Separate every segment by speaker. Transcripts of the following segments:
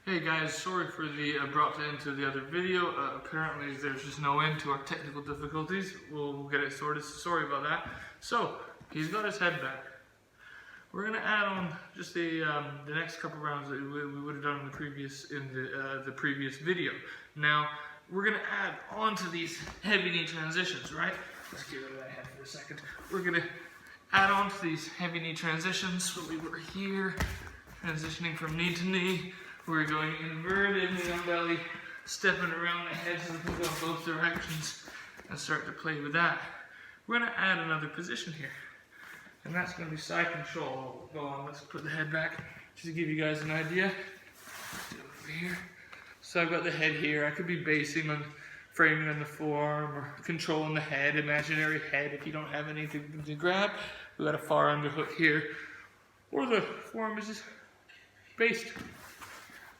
Speaker 1: Hey guys, sorry for the abrupt end to the other video. Apparently there's just no end to our technical difficulties. We'll get it sorted, sorry about that. So, he's got his head back. We're going to add on just the next couple rounds that we would have done in the previous video. Now, we're going to add on to these heavy knee transitions, right? Let's get rid of that head for a second. We're going to add on to these heavy knee transitions. So we were here, transitioning from knee to knee. We're going inverted knee on belly, stepping around the head so we can go both directions and start to play with that. We're going to add another position here, and that's going to be side control. Go on, let's put the head back just to give you guys an idea. Do it over here. So I've got the head here. I could be basing on framing on the forearm or controlling the head, imaginary head if you don't have anything to grab. We've got a far underhook here, or the forearm is just based.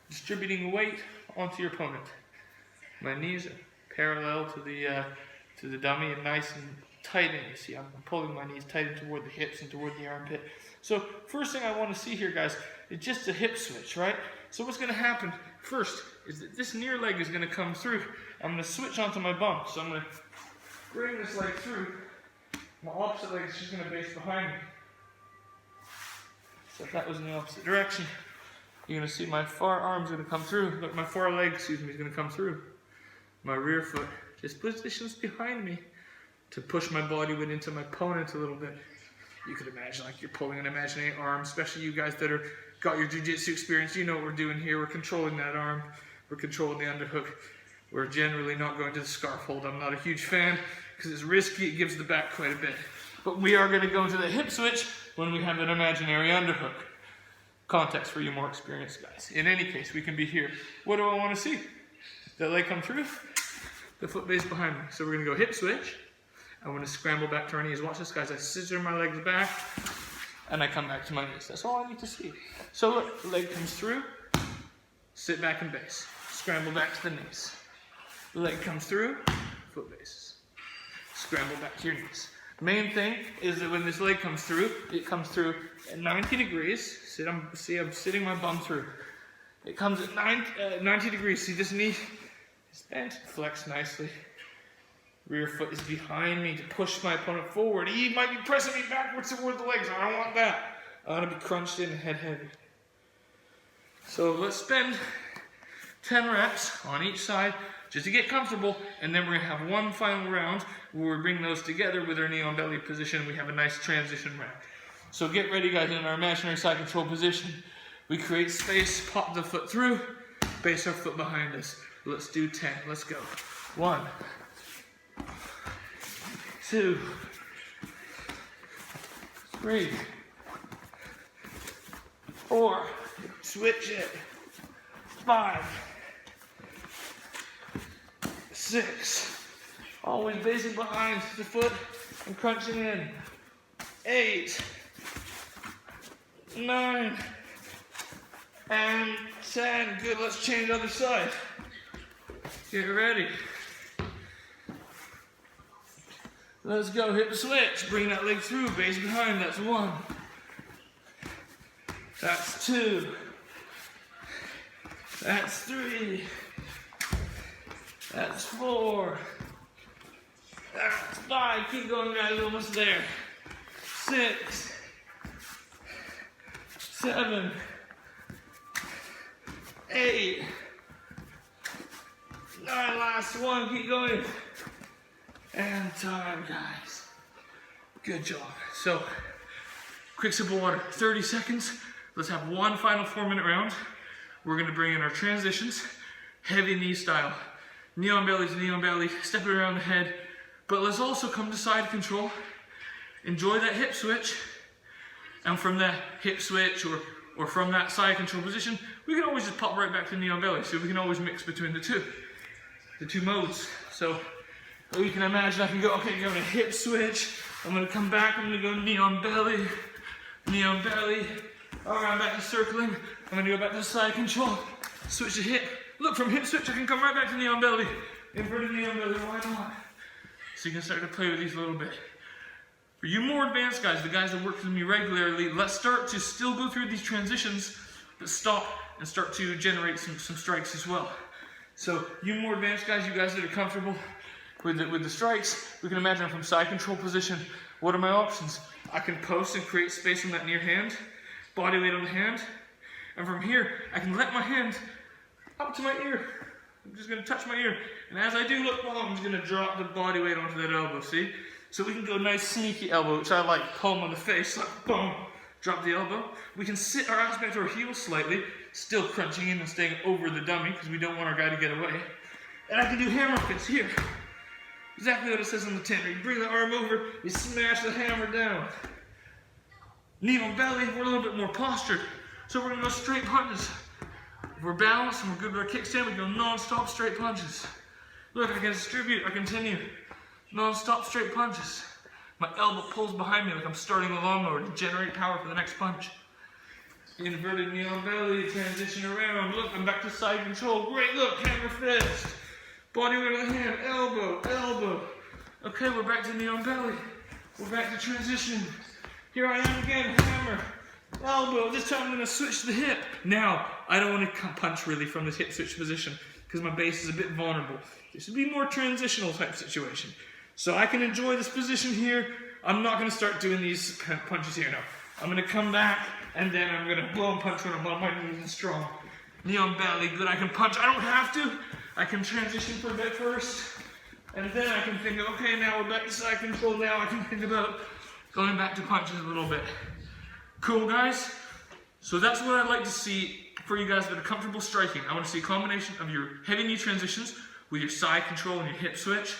Speaker 1: Distributing weight onto your opponent. My knees are parallel to the dummy and nice and tight in. You see, I'm pulling my knees tight in toward the hips and toward the armpit. So first thing I want to see here, guys, is just a hip switch, right? So what's going to happen first is that this near leg is going to come through. I'm going to switch onto my bum. So I'm going to bring this leg through. My opposite leg is just going to base behind me. So if that was in the opposite direction, you're going to see my far arm's going to come through. Look, my far leg, is going to come through. My rear foot just positions behind me to push my body weight into my opponent a little bit. You could imagine like you're pulling an imaginary arm, especially you guys that got your jiu-jitsu experience. You know what we're doing here. We're controlling that arm. We're controlling the underhook. We're generally not going to the scarf hold. I'm not a huge fan because it's risky. It gives the back quite a bit. But we are going to go into the hip switch when we have an imaginary underhook. Context for you more experienced guys. In any case, we can be here. What do I want to see? That leg come through? The foot base behind me. So we're going to go hip switch. I want to scramble back to our knees. Watch this, guys. I scissor my legs back, and I come back to my knees. That's all I need to see. So look, the leg comes through. Sit back and base. Scramble back to the knees. The leg comes through. Foot bases. Scramble back to your knees. Main thing is that when this leg comes through, it comes through at 90 degrees. I'm sitting my bum through. It comes at 90 degrees. See, this knee is bent, flexed nicely. Rear foot is behind me to push my opponent forward. He might be pressing me backwards toward the legs. I don't want that. I want to be crunched in and head heavy. So let's spend 10 reps on each side just to get comfortable, and then we're going to have one final round where we bring those together with our knee on belly position. We have a nice transition round. So get ready, guys, in our imaginary side control position. We create space, pop the foot through, base our foot behind us. Let's do 10. Let's go. 1, 2, 3, 4, switch it, 5, 6, always basing behind the foot and crunching in, 8, 9, and 10. Good, let's change other side. Get ready. Let's go, hip switch. Bring that leg through, base behind. That's 1. That's 2. That's 3. That's 4. That's 5. Keep going, guys. You're almost there. 6. 7. 8. 9. Last one. Keep going. And time, guys. Good job. So, quick sip of water. 30 seconds. Let's have one final 4-minute round. We're going to bring in our transitions. Heavy knee style. Knee on belly to knee on belly. Stepping around the head. But let's also come to side control. Enjoy that hip switch. And from that hip switch or from that side control position, we can always just pop right back to knee on belly. So we can always mix between the two modes. So you can imagine I can go, okay, I'm going to hip switch. I'm going to come back. I'm going to go knee on belly. All right, I'm back to circling. I'm going to go back to side control. Switch to hip. Look, from hip switch, I can come right back to knee on belly. Inverted knee on belly, why not? So you can start to play with these a little bit. For you more advanced guys, the guys that work with me regularly, let's start to still go through these transitions but stop and start to generate some strikes as well. So you more advanced guys, you guys that are comfortable with the strikes, we can imagine from side control position, what are my options? I can post and create space from that near hand, body weight on the hand, and from here, I can let my hand up to my ear. I'm just gonna touch my ear. And as I do, look, I'm just gonna drop the body weight onto that elbow, see? So we can go nice sneaky elbow, which I like, palm on the face, like boom, drop the elbow. We can sit our ass back to our heels slightly, still crunching in and staying over the dummy, because we don't want our guy to get away. And I can do hammer fists here. Exactly what it says on the tin. You bring the arm over, you smash the hammer down. Knee on belly, we're a little bit more postured. So we're gonna go straight punches. If we're balanced and we're good with our kickstand, we go non-stop straight punches. Look, I can distribute, I continue. Non-stop straight punches. My elbow pulls behind me like I'm starting a lawnmower to generate power for the next punch. Inverted knee on belly, transition around. Look, I'm back to side control. Great, look, hammer fist. Body weight on the hand, elbow, elbow. Okay, we're back to knee on belly. We're back to transition. Here I am again, hammer, elbow. This time I'm gonna switch the hip. Now, I don't want to punch really from this hip switch position because my base is a bit vulnerable. This would be more transitional type situation. So I can enjoy this position here. I'm not gonna start doing these punches here now. I'm gonna come back and then I'm gonna blow and punch when I'm on my knees and strong. Knee on belly, good, I can punch. I don't have to. I can transition for a bit first. And then I can think, okay, now we're back to side control. Now I can think about going back to punches a little bit. Cool, guys? So that's what I'd like to see for you guys that are comfortable striking. I want to see a combination of your heavy knee transitions with your side control and your hip switch.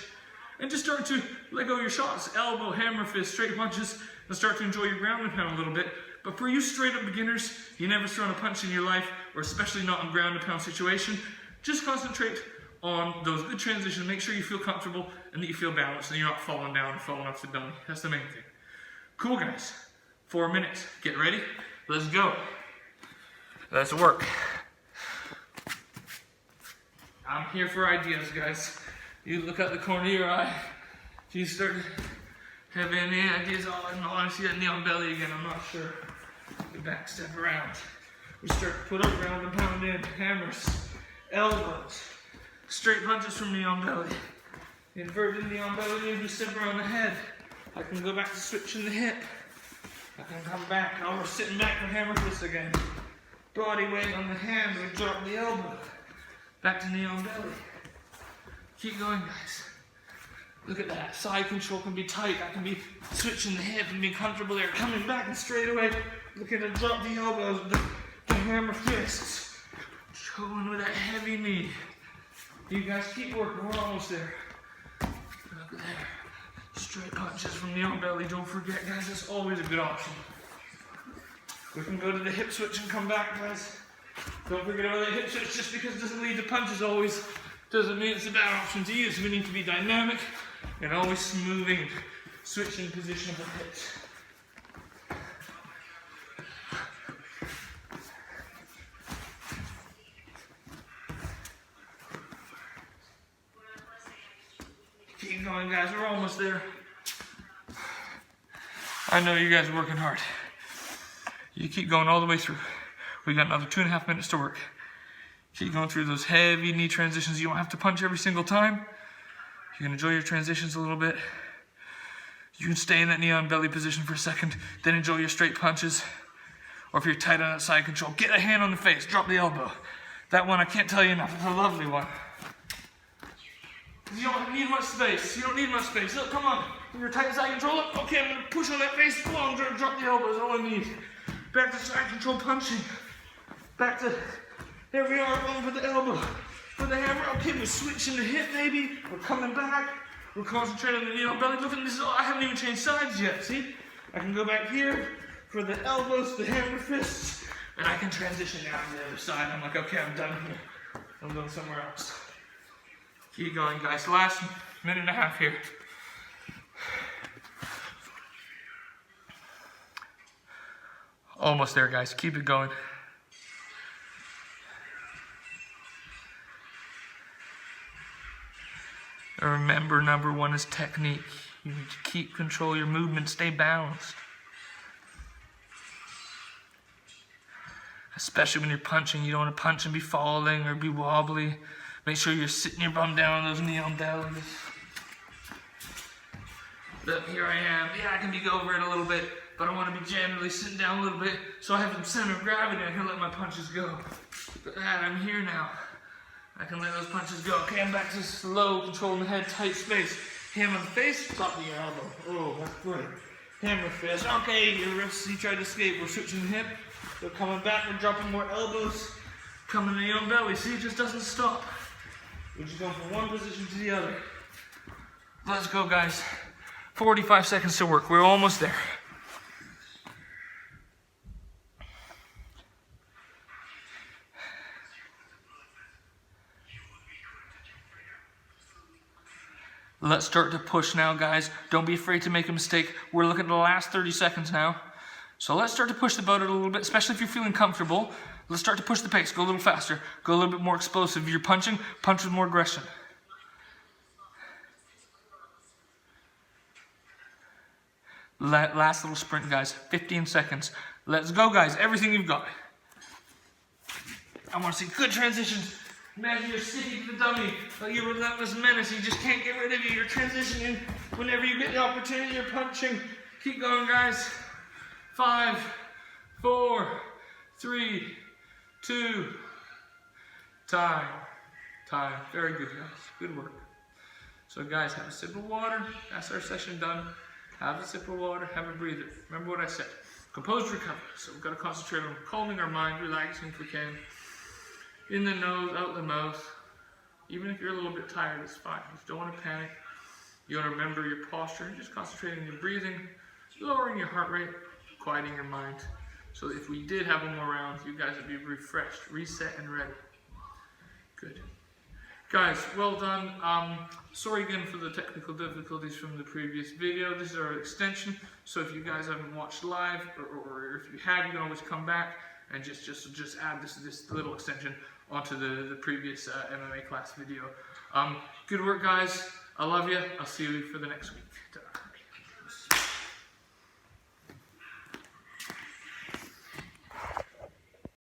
Speaker 1: And just start to let go of your shots. Elbow, hammer, fist, straight punches. And start to enjoy your ground and pound a little bit. But for you straight up beginners, you never thrown a punch in your life, or especially not in ground and pound situation, just concentrate on those good transitions. Make sure you feel comfortable and that you feel balanced and you're not falling down or falling off the dummy. That's the main thing. Cool, guys. 4 minutes. Get ready. Let's go. Let's work. I'm here for ideas, guys. You look out the corner of your eye. If you start to have any ideas, oh, I want to see that knee on belly again. I'm not sure. The back step around. We start to put up ground and pound in. Hammers. Elbows. Straight punches from knee on belly. Inverted knee on belly means we step around the head. I can go back to switching the hip. I can come back. Now we're sitting back for hammer fists again. Body weight on the hand. We drop the elbow. Back to knee on belly. Keep going, guys. Look at that. Side control can be tight. I can be switching the hip and being comfortable there. Coming back and straight away. Looking to drop the elbows. The hammer fists. Going with that heavy knee. You guys keep working. We're almost there. Look there. Straight punches from knee on belly. Don't forget, guys. That's always a good option. We can go to the hip switch and come back, guys. Don't forget about the hip switch. Just because it doesn't lead to punches always doesn't mean it's a bad option to use. We need to be dynamic and always smoothing, switching position of the hips. Keep going, guys. We're almost there. I know you guys are working hard. You keep going all the way through. We got another 2.5 minutes to work. Keep going through those heavy knee transitions. You don't have to punch every single time. You can enjoy your transitions a little bit. You can stay in that knee on belly position for a second, then enjoy your straight punches. Or if you're tight on that side control, get a hand on the face, drop the elbow. That one, I can't tell you enough. It's a lovely one. You don't need much space. You don't need much space. Look, come on. You're tight side control. Look. Okay, I'm going to push on that face. Long, drop the elbows. All I need. Back to side control punching. Back to, there we are, going for the elbow. For the hammer. Okay, we're switching the hip maybe. We're coming back. We're concentrating on the knee on belly. Look at this. I haven't even changed sides yet. See? I can go back here for the elbows, the hammer fists. And I can transition down to the other side. I'm like, okay, I'm done here. I'm going somewhere else. Keep going, guys. Last minute and a half here. Almost there, guys. Keep it going. Remember, number one is technique. You need to keep control of your movement, stay balanced. especially when you're punching. You don't want to punch and be falling or be wobbly. Make sure you're sitting your bum down on those knee on bellies. But here I am. Yeah, I can be over it a little bit, but I want to be generally sitting down a little bit so I have some center of gravity. I can let my punches go. But I'm here now. I can let those punches go. Okay, I'm back to slow, controlling the head, tight space. Hand on the face, top of your elbow. Oh, that's good. Hammer fist. Okay, your wrists, you tried to escape. We're switching the hip. We're coming back. We're dropping more elbows. Coming to your own belly. See, it just doesn't stop. We're just going from one position to the other. Let's go, guys. 45 seconds to work. We're almost there. Let's start to push now, guys. Don't be afraid to make a mistake. We're looking at the last 30 seconds now. So let's start to push the boat a little bit, especially if you're feeling comfortable. Let's start to push the pace. Go a little faster. Go a little bit more explosive. If you're punching, punch with more aggression. Last little sprint, guys. 15 seconds. Let's go, guys. Everything you've got. I want to see good transitions. Imagine you're sticking to the dummy, like you're relentless menace. You just can't get rid of you. You're transitioning whenever you get the opportunity. You're punching. Keep going, guys. 5, 4, 3, 2. Time. Very good, guys. Good work. So, guys, have a sip of water. That's our session done. Have a sip of water. Have a breather. Remember what I said. Composed recovery. So we've got to concentrate on calming our mind, relaxing if we can. In the nose, out the mouth. Even if you're a little bit tired, it's fine. You don't want to panic. You want to remember your posture. Just concentrating on your breathing, lowering your heart rate, quieting your mind. So if we did have one more round, you guys would be refreshed, reset, and ready. Good. Guys, well done. Sorry again for the technical difficulties from the previous video. This is our extension. So if you guys haven't watched live, or if you have, you can always come back and just add this little extension onto the previous MMA class video. Good work, guys. I love you. I'll see you for the next week.